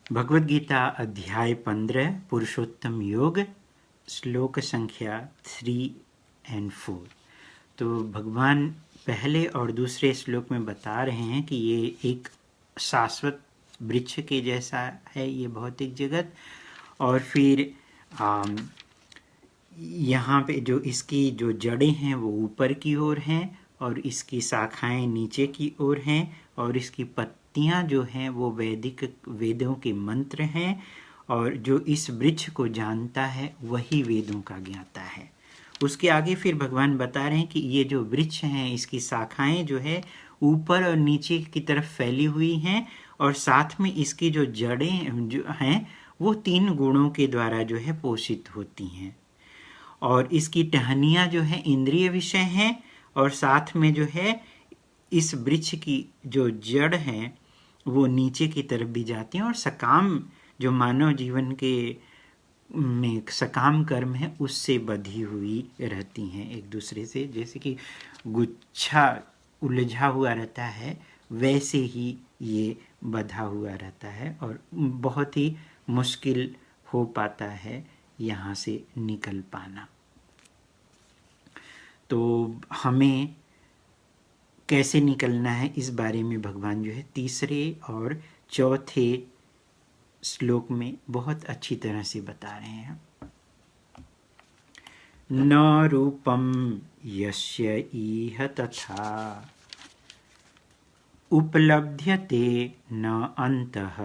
भगवद गीता अध्याय 15 पुरुषोत्तम योग श्लोक संख्या 3 और 4। तो भगवान पहले और दूसरे श्लोक में बता रहे हैं कि ये एक शाश्वत वृक्ष के जैसा है ये भौतिक जगत, और फिर यहाँ पे जो इसकी जो जड़ें हैं वो ऊपर की ओर हैं और इसकी शाखाएं नीचे की ओर हैं, और इसकी पत्तियाँ जो हैं वो वेदों के मंत्र हैं, और जो इस वृक्ष को जानता है वही वेदों का ज्ञाता है। उसके आगे फिर भगवान बता रहे हैं कि ये जो वृक्ष हैं इसकी शाखाएं जो है ऊपर और नीचे की तरफ फैली हुई हैं, और साथ में इसकी जो जड़ें जो हैं वो 3 गुणों के द्वारा जो है पोषित होती हैं, और इसकी टहनियाँ जो है इंद्रिय विषय हैं, और साथ में जो है इस वृक्ष की जो जड़ हैं वो नीचे की तरफ भी जाती हैं, और सकाम जो मानव जीवन के में सकाम कर्म है उससे बधी हुई रहती हैं एक दूसरे से। जैसे कि गुच्छा उलझा हुआ रहता है वैसे ही ये बधा हुआ रहता है, और बहुत ही मुश्किल हो पाता है यहाँ से निकल पाना। तो हमें कैसे निकलना है इस बारे में भगवान जो है तीसरे और चौथे श्लोक में बहुत अच्छी तरह से बता रहे हैं। न रूपम यस्य इह तथा उपलभ्यते न अन्तः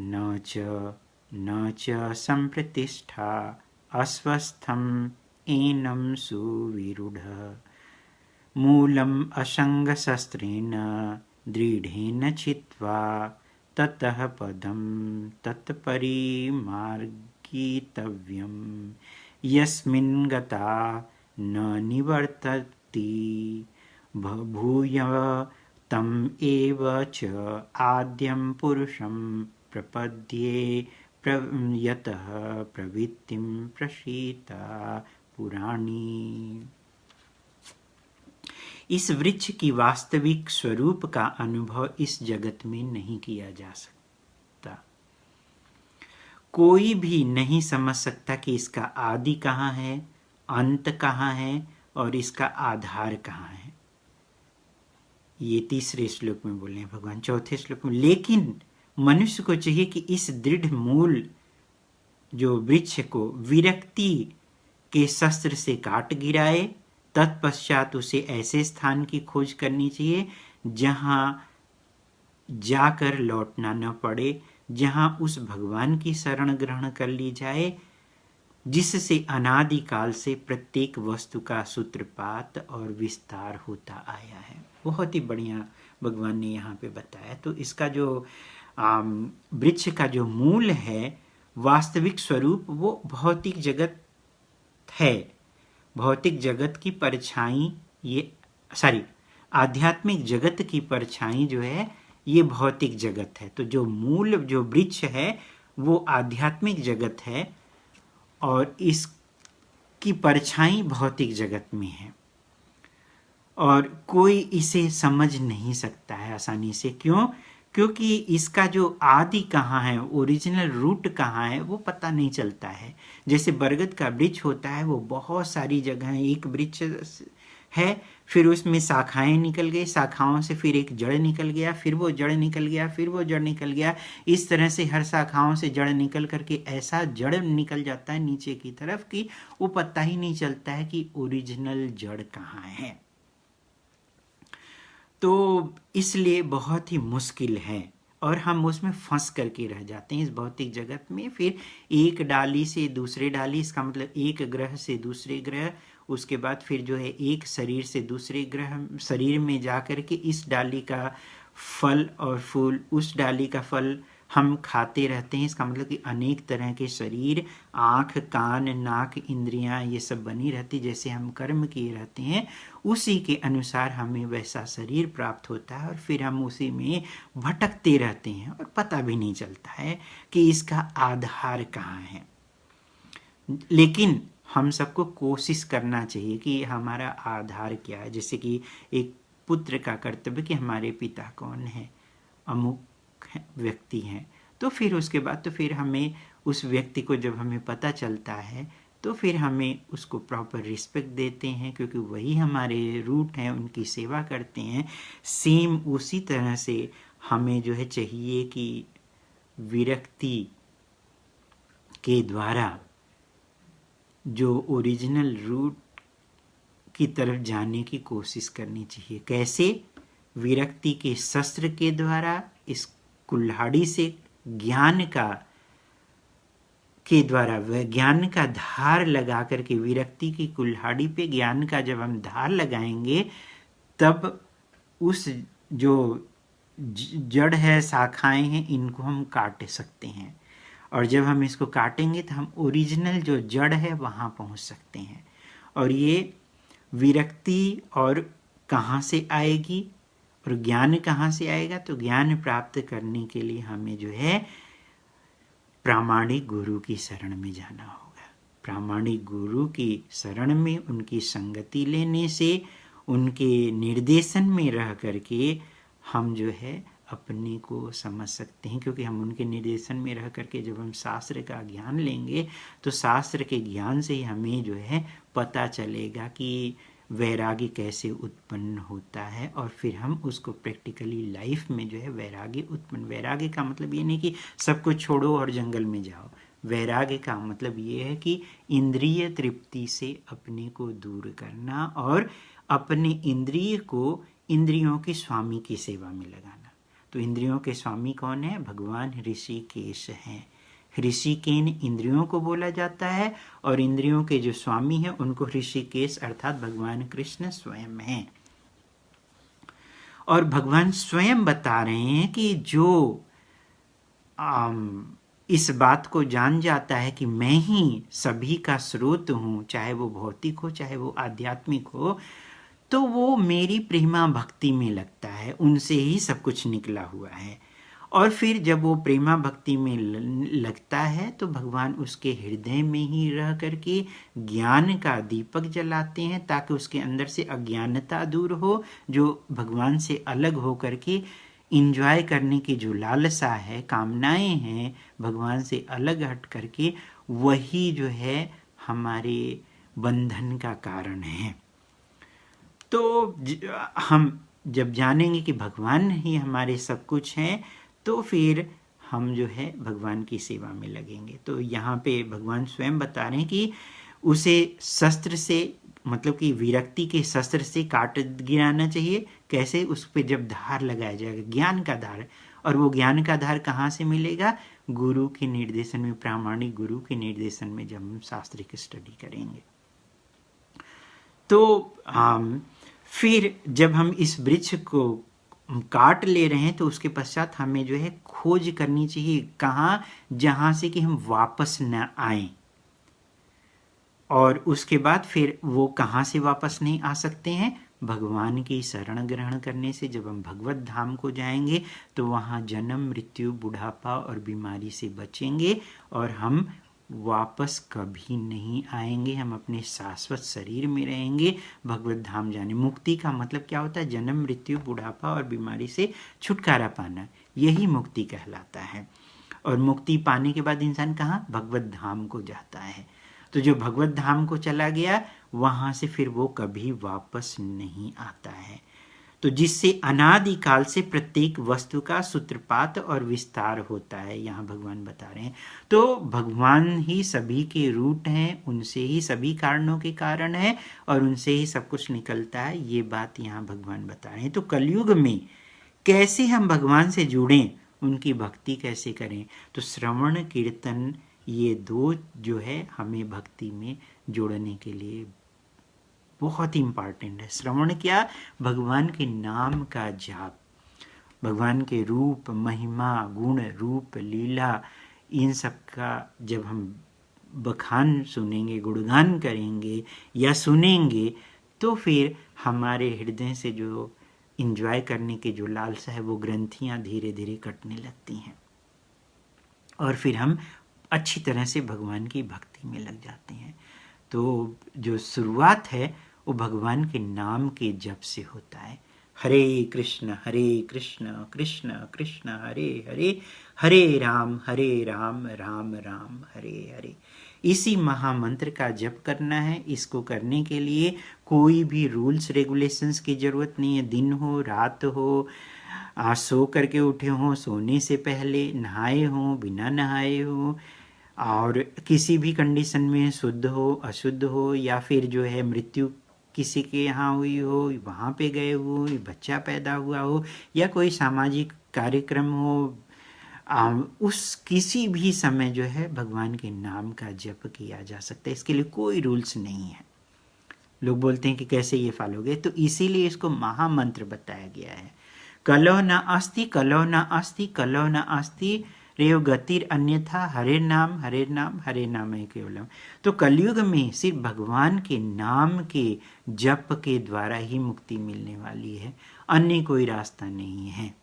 न च संप्रतिष्ठा अस्वस्थम एनं सुविरूढः मूलम असंगशस्त्रेण दृढ़ेन छित्त्वा ततः पदं तत्परिमार्गितव्यं यस्मिन् गता न निवर्तति भूय तम एव च आद्यं पुरुषं प्रपद्ये यतः प्रवृत्तिं प्रसीता पुराणी। इस वृक्ष की वास्तविक स्वरूप का अनुभव इस जगत में नहीं किया जा सकता। कोई भी नहीं समझ सकता कि इसका आदि कहाँ है, अंत कहाँ है और इसका आधार कहाँ है। ये तीसरे श्लोक में बोले हैं भगवान। चौथे श्लोक में लेकिन मनुष्य को चाहिए कि इस दृढ़ मूल जो वृक्ष को विरक्ति के शस्त्र से काट गिराए, तत्पश्चात उसे ऐसे स्थान की खोज करनी चाहिए जहां जाकर लौटना न पड़े, जहां उस भगवान की शरण ग्रहण कर ली जाए जिससे अनादिकाल से प्रत्येक वस्तु का सूत्रपात और विस्तार होता आया है। बहुत ही बढ़िया भगवान ने यहाँ पे बताया। तो इसका जो वृक्ष का जो मूल है, वास्तविक स्वरूप वो भौतिक जगत है। भौतिक जगत की परछाई आध्यात्मिक जगत की परछाई जो है ये भौतिक जगत है। तो जो मूल जो वृक्ष है वो आध्यात्मिक जगत है और इसकी परछाई भौतिक जगत में है, और कोई इसे समझ नहीं सकता है आसानी से। क्यों? क्योंकि इसका जो आदि कहाँ है, ओरिजिनल रूट कहाँ है, वो पता नहीं चलता है। जैसे बरगद का वृक्ष होता है, वो बहुत सारी जगह एक वृक्ष है, फिर उसमें शाखाएं निकल गई, शाखाओं से फिर एक जड़ निकल गया, फिर वो जड़ निकल गया, फिर वो जड़ निकल गया। इस तरह से हर शाखाओं से जड़ निकल करके ऐसा जड़ निकल जाता है नीचे की तरफ कि वो पता ही नहीं चलता है कि ओरिजिनल जड़ कहाँ है। तो इसलिए बहुत ही मुश्किल है और हम उसमें फंस करके रह जाते हैं इस भौतिक जगत में। फिर एक डाली से दूसरे डाली, इसका मतलब एक ग्रह से दूसरे ग्रह, उसके बाद फिर जो है एक शरीर से दूसरे ग्रह शरीर में जा कर के इस डाली का फल और फूल, उस डाली का फल हम खाते रहते हैं। इसका मतलब कि अनेक तरह के शरीर, आँख, कान, नाक, इंद्रियां, ये सब बनी रहती। जैसे हम कर्म किए रहते हैं उसी के अनुसार हमें वैसा शरीर प्राप्त होता है, और फिर हम उसी में भटकते रहते हैं और पता भी नहीं चलता है कि इसका आधार कहाँ है। लेकिन हम सबको कोशिश करना चाहिए कि हमारा आधार क्या है। जैसे कि एक पुत्र का कर्तव्य कि हमारे पिता कौन है, अमुक व्यक्ति हैं, तो फिर उसके बाद तो फिर हमें उस व्यक्ति को जब हमें पता चलता है तो फिर हमें उसको प्रॉपर रिस्पेक्ट देते हैं, क्योंकि वही हमारे रूट हैं, उनकी सेवा करते हैं। सेम उसी तरह से हमें जो है चाहिए कि विरक्ति के द्वारा जो ओरिजिनल रूट की तरफ जाने की कोशिश करनी चाहिए। कैसे? विरक्ति के शस्त्र के द्वारा, इस कुल्हाड़ी से ज्ञान के द्वारा, ज्ञान का धार लगा करके, विरक्ति की कुल्हाड़ी पे ज्ञान का जब हम धार लगाएंगे तब उस जो जड़ है, शाखाएं हैं, इनको हम काट सकते हैं। और जब हम इसको काटेंगे तो हम ओरिजिनल जो जड़ है वहाँ पहुँच सकते हैं। और ये विरक्ति और कहाँ से आएगी और ज्ञान कहाँ से आएगा? तो ज्ञान प्राप्त करने के लिए हमें जो है प्रामाणिक गुरु की शरण में जाना होगा। प्रामाणिक गुरु की शरण में उनकी संगति लेने से, उनके निर्देशन में रह करके हम जो है अपने को समझ सकते हैं। क्योंकि हम उनके निर्देशन में रह करके जब हम शास्त्र का ज्ञान लेंगे तो शास्त्र के ज्ञान से ही हमें जो है पता चलेगा कि वैराग्य कैसे उत्पन्न होता है, और फिर हम उसको प्रैक्टिकली लाइफ में जो है वैराग्य उत्पन्न। वैराग्य का मतलब ये नहीं कि सब कुछ छोड़ो और जंगल में जाओ। वैराग्य का मतलब ये है कि इंद्रिय तृप्ति से अपने को दूर करना और अपने इंद्रिय को इंद्रियों के स्वामी की सेवा में लगाना। तो इंद्रियों के स्वामी कौन है? भगवान ऋषिकेश हैं। ऋषिकेन इंद्रियों को बोला जाता है और इंद्रियों के जो स्वामी हैं उनको ऋषिकेश अर्थात भगवान कृष्ण स्वयं हैं। और भगवान स्वयं बता रहे हैं कि जो इस बात को जान जाता है कि मैं ही सभी का स्रोत हूँ, चाहे वो भौतिक हो चाहे वो आध्यात्मिक हो, तो वो मेरी प्रेमा भक्ति में लगता है, उनसे ही सब कुछ निकला हुआ है। और फिर जब वो प्रेमा भक्ति में लगता है तो भगवान उसके हृदय में ही रह करके ज्ञान का दीपक जलाते हैं ताकि उसके अंदर से अज्ञानता दूर हो, जो भगवान से अलग हो करके इंजॉय करने की जो लालसा है, कामनाएं हैं भगवान से अलग हट करके, वही जो है हमारे बंधन का कारण है। तो हम जब जानेंगे कि भगवान ही हमारे सब कुछ हैं तो फिर हम जो है भगवान की सेवा में लगेंगे। तो यहाँ पे भगवान स्वयं बता रहे हैं कि उसे शस्त्र से, मतलब कि विरक्ति के शस्त्र से काट गिराना चाहिए। कैसे? उस पर जब धार लगाया जाएगा, ज्ञान का धार। और वो ज्ञान का धार कहाँ से मिलेगा? गुरु के निर्देशन में, प्रामाणिक गुरु के निर्देशन में जब हम शास्त्र की स्टडी करेंगे। तो फिर जब हम इस वृक्ष को काट ले रहे हैं तो उसके पश्चात हमें जो है खोज करनी चाहिए, कहाँ? जहाँ से कि हम वापस न आए। और उसके बाद फिर वो कहाँ से वापस नहीं आ सकते हैं? भगवान की शरण ग्रहण करने से। जब हम भगवत धाम को जाएंगे तो वहाँ जन्म, मृत्यु, बुढ़ापा और बीमारी से बचेंगे और हम वापस कभी नहीं आएंगे। हम अपने शाश्वत शरीर में रहेंगे, भगवत धाम जाने। मुक्ति का मतलब क्या होता है? जन्म, मृत्यु, बुढ़ापा और बीमारी से छुटकारा पाना, यही मुक्ति कहलाता है। और मुक्ति पाने के बाद इंसान कहाँ? भगवत धाम को जाता है। तो जो भगवत धाम को चला गया वहाँ से फिर वो कभी वापस नहीं आता है। तो जिससे अनादिकाल से प्रत्येक वस्तु का सूत्रपात और विस्तार होता है, यहाँ भगवान बता रहे हैं। तो भगवान ही सभी के रूट हैं, उनसे ही सभी कारणों के कारण है और उनसे ही सब कुछ निकलता है, ये बात यहाँ भगवान बता रहे हैं। तो कलयुग में कैसे हम भगवान से जुड़ें, उनकी भक्ति कैसे करें? तो श्रवण कीर्तन, ये दो जो है हमें भक्ति में जोड़ने के लिए बहुत ही इम्पॉर्टेंट है। श्रवण क्या? भगवान के नाम का जाप, भगवान के रूप, महिमा, गुण, रूप, लीला, इन सब का जब हम बखान सुनेंगे, गुणगान करेंगे या सुनेंगे तो फिर हमारे हृदय से जो इंजॉय करने की जो लालसा है वो ग्रंथियाँ धीरे धीरे कटने लगती हैं और फिर हम अच्छी तरह से भगवान की भक्ति में लग जाते हैं। तो जो शुरुआत है वो भगवान के नाम के जप से होता है। हरे कृष्ण कृष्ण कृष्ण हरे हरे, हरे राम राम राम हरे हरे। इसी महामंत्र का जप करना है। इसको करने के लिए कोई भी रूल्स रेगुलेशंस की जरूरत नहीं है। दिन हो रात हो, आज सो करके उठे हों, सोने से पहले नहाए हों, बिना नहाए हो, और किसी भी कंडीशन में शुद्ध हो अशुद्ध हो, या फिर जो है मृत्यु किसी के यहाँ हुई हो, वहाँ पे गए हो, बच्चा पैदा हुआ हो, या कोई सामाजिक कार्यक्रम हो, उस किसी भी समय जो है भगवान के नाम का जप किया जा सकता है। इसके लिए कोई रूल्स नहीं है। लोग बोलते हैं कि कैसे ये फॉलोगे, तो इसीलिए इसको महामंत्र बताया गया है। कलो न अस्ति कलो न अस्ति कलो न अस्ति रेव गतिर अन्यथा हरे नाम हरे नाम है केवलम। तो कलयुग में सिर्फ भगवान के नाम के जप के द्वारा ही मुक्ति मिलने वाली है, अन्य कोई रास्ता नहीं है।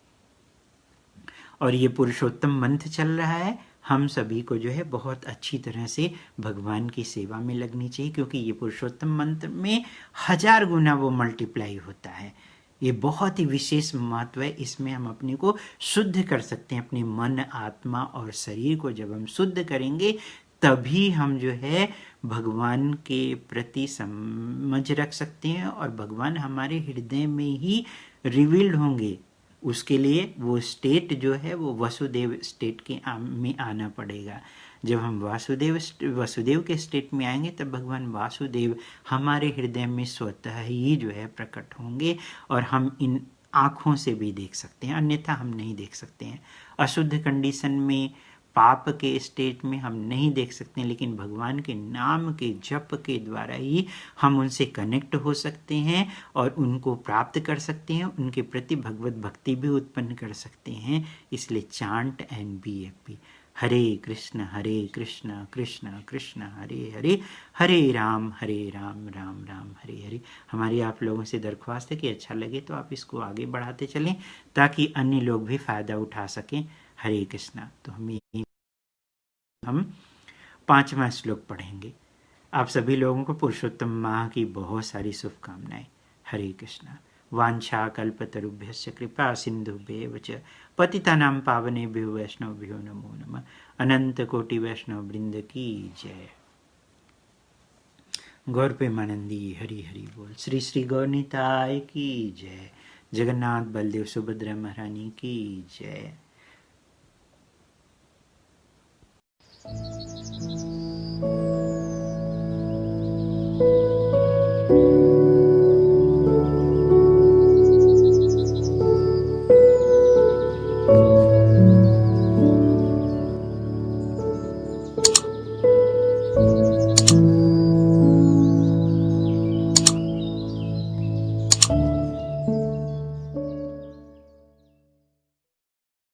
और ये पुरुषोत्तम मंत्र चल रहा है। हम सभी को जो है बहुत अच्छी तरह से भगवान की सेवा में लगनी चाहिए, क्योंकि ये पुरुषोत्तम मंत्र में 1000 गुना वो मल्टीप्लाई होता है। ये बहुत ही विशेष महत्व है। इसमें हम अपने को शुद्ध कर सकते हैं, अपने मन आत्मा और शरीर को जब हम शुद्ध करेंगे तभी हम जो है भगवान के प्रति समझ रख सकते हैं, और भगवान हमारे हृदय में ही रिवील्ड होंगे। उसके लिए वो स्टेट जो है वो वसुदेव स्टेट के में आना पड़ेगा। जब हम वसुदेव के स्टेट में आएंगे तब भगवान वासुदेव हमारे हृदय में स्वतः ही जो है प्रकट होंगे, और हम इन आँखों से भी देख सकते हैं, अन्यथा हम नहीं देख सकते हैं। अशुद्ध कंडीशन में, पाप के स्टेट में हम नहीं देख सकते हैं, लेकिन भगवान के नाम के जप के द्वारा ही हम उनसे कनेक्ट हो सकते हैं और उनको प्राप्त कर सकते हैं, उनके प्रति भगवत भक्ति भी उत्पन्न कर सकते हैं। इसलिए चांट एंड बी हैप्पी। हरे कृष्ण कृष्ण कृष्ण हरे हरे, हरे राम राम राम हरे हरे। हमारी आप लोगों से दरख्वास्त है कि अच्छा लगे तो आप इसको आगे बढ़ाते चलें, ताकि अन्य लोग भी फ़ायदा उठा सकें। हरे कृष्णा। तो हम 5वां श्लोक पढ़ेंगे। आप सभी लोगों को पुरुषोत्तम माह की बहुत सारी शुभकामनाएं। हरे कृष्णा। वांछा कल्पतरुभ्यश्च कृपा सिंधुभ्येव च पतितानां पावनेभ्यो वैष्णवभ्यो नमो नमः। अनंत कोटि वैष्णव वृंद की जय। गौर प्रेमानंदी हरि हरि बोल। श्री श्री गौरनिताय की जय। जगन्नाथ बलदेव सुभद्रा महारानी की जय।